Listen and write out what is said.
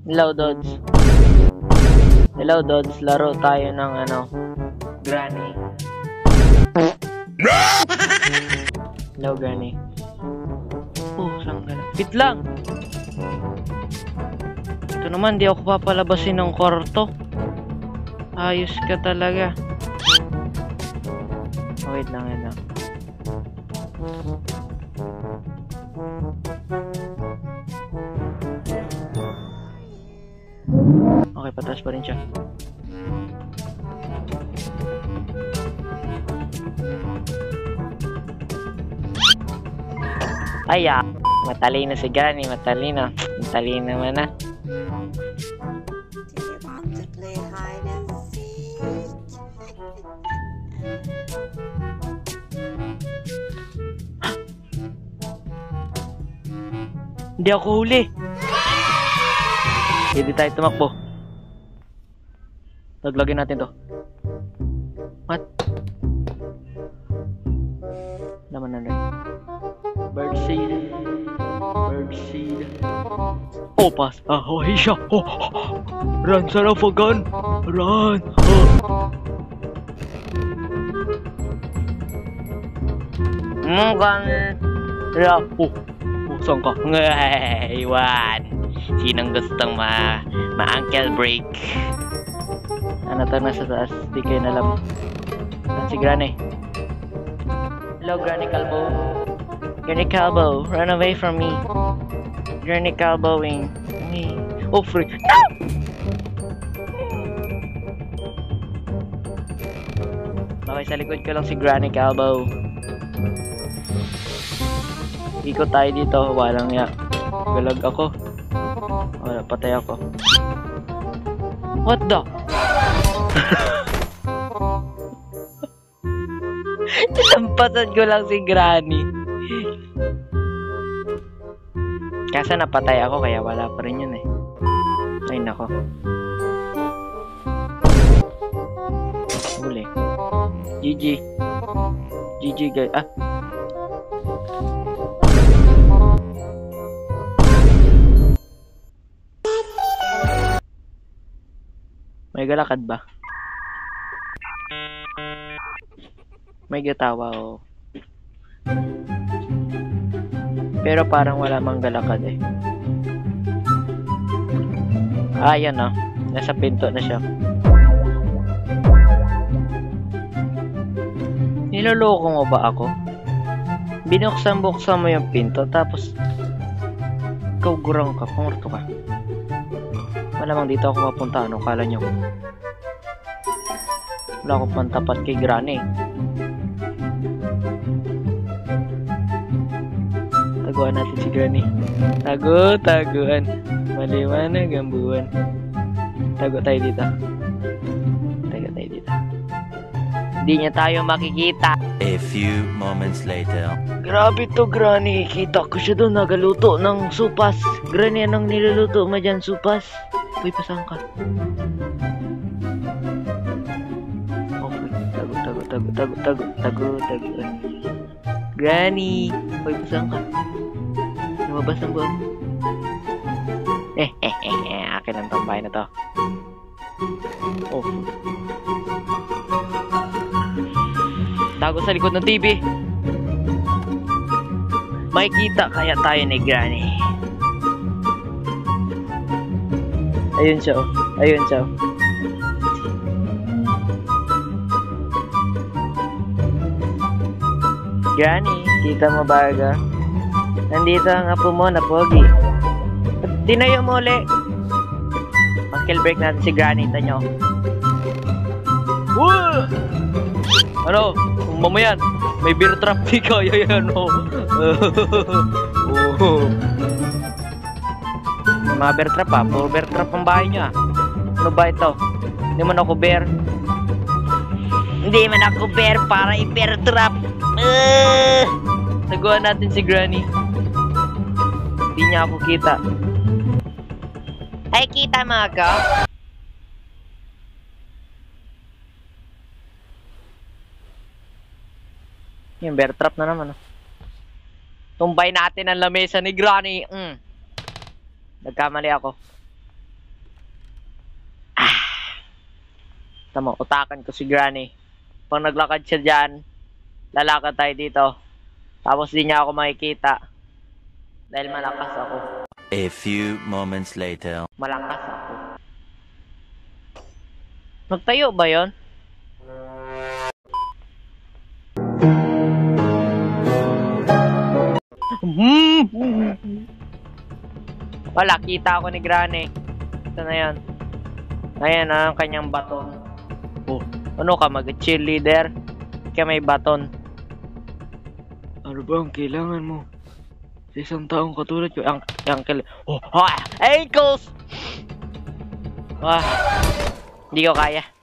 Hello, Dodds. Hello, Dodds. Laro tayo ng ano, Granny. Hello, Granny. Oh, saan ka na? Wait lang! Ito naman, di ako papalabasin ng kwarto. Ayos ka talaga. Oh, wait lang, wait lang. Okay, patas pa rin siya. Ay, matalino si Granny, matalino. Matalino naman na. Do you want to play hide and seek? Hindi ako huli. Hindi tayo tumakbo. Taglagin natin to. What? Laman na rin. Birdseed. Birdseed. Oh, pass. Oh, siya. Oh. Run, son of a gun. Run. Oh. Gun. Oh. Oh, saan ka? Iwan. Sinong gustong ma-ankle break? Ano to nasa taas? Di kayo nalam. Saan si Granny? Hello, Granny Calvo. Granny Calvo, run away from me. Granny Calvoing. Oh, free. No! Okay, sa likod ko lang si Granny Calvo. Ikot tayo dito. Walang ya. Galag ako. Wala, patay ako. What the? Nampasan ko lang si Granny. Kasi napatay ako kaya wala pa rin yun eh. Ay nako. Huli. GG. GG guys. Ah. May galakad ba? May gatawa o. Pero parang wala mang galakad eh. Ah, yan ah. Nasa pinto na siya. Niloloko mo ba ako? Binuksan-buksan mo yung pinto tapos ikaw gurang ka, pumurto ka. Malamang dito ako mapunta, ano kala nyo? Wala akong pantapat kay Granny. Taguan natin si Granny. Taguan. Maliwanag ang buwan. Tago tayo dito. Hindi niya tayo makikita. A few moments later. Grabe to, Granny. Kita ko siya doon nagaluto ng supas. Granny, anong niluluto mo dyan, supas? Uy, pasang ka. Tago. Granny. Uy, pasang ka. Lumabas ang buwan. Akin ang tambay na to. Oh. Tago sa likod ng TV. Makikita kaya tayo ni Granny. Ayun siya oh. Granny, kita mo baga? Nandito ang apo mo na pogi. Tinayo mo ulit. Mag-kill break natin si Granny, tanyo. Woo! Ano? Kung mamayan, may beer trap di kaya yan oh. Mga bear trap ah, puro bear trap ang bahay niya. Ano ba ito? Hindi man ako bear para i-bear trap. Taguan natin si Granny. Hindi niya ako kita. Ay, kita mo ako? Yung bear trap na naman oh. Tumbay natin ang lamesa ni Granny. Nagkamali ako. Tama, utakan ko si Granny. Pag naglakad siya dyan, lalakad tayo dito. Tapos di niya ako makikita. Dahil malakas ako. A few moments later. Malakas ako. Nagtayo ba yon? Wala, kita ako ni Granny. Ito na yan. Ayan ang kanyang baton. Oh, ano ka, mag-cheerleader? Kaya may baton. Ano ba ang kailangan mo? Sa isang taong katulad ko, oh, ankles! Hindi ko kaya.